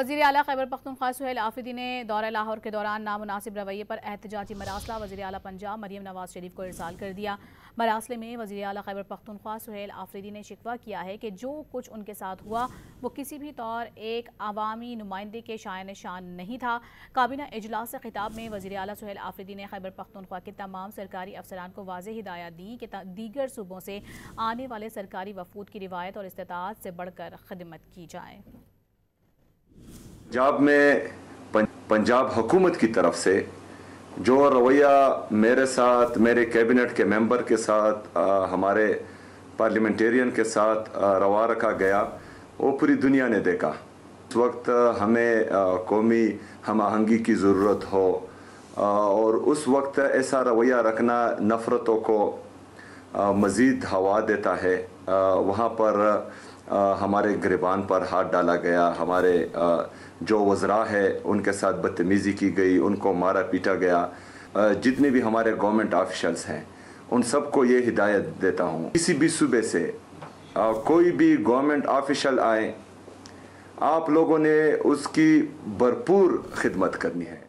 وزیر اعلیٰ خیبر پختونخوا سہیل آفریدی نے دورہ لاہور کے دوران نامناسب رویے پر احتجاجی مراسلہ وزیر اعلیٰ پنجاب مریم نواز شریف کو ارسال کر دیا۔ مراسلے میں وزیر اعلیٰ خیبر پختونخوا سہیل آفریدی نے شکوہ کیا ہے کہ جو کچھ ان کے ساتھ ہوا وہ کسی بھی طور ایک عوامی نمائندے کے شائن شان نہیں تھا۔ کابینہ اجلاس سے خطاب میں وزیر اعلیٰ سہیل آفریدی نے خیبر پختونخوا کے تمام سرکاری افسران کو واضح ہدایت دی کہ دیگر صوبوں سے آنے والے سرکاری وفود کی روایت اور استطاعت سے بڑھ کر خدمت کی جائے۔ پنجاب میں پنجاب حکومت کی طرف سے جو رویہ میرے ساتھ، میرے کیبنٹ کے ممبر کے ساتھ، ہمارے پارلیمنٹیرین کے ساتھ روا رکھا گیا وہ پوری دنیا نے دیکھا۔ اس وقت ہمیں قومی ہم آہنگی کی ضرورت ہو اور اس وقت ایسا رویہ رکھنا نفرتوں کو مزید ہوا دیتا ہے۔ وہاں پر ہمارے گریبان پر ہاتھ ڈالا گیا، ہمارے جو وزراء ہے ان کے ساتھ بدتمیزی کی گئی، ان کو مارا پیٹا گیا۔ جتنے بھی ہمارے گورنمنٹ آفیشلز ہیں ان سب کو یہ ہدایت دیتا ہوں، کسی بھی صوبے سے کوئی بھی گورنمنٹ آفیشل آئے، آپ لوگوں نے اس کی بھرپور خدمت کرنی ہے۔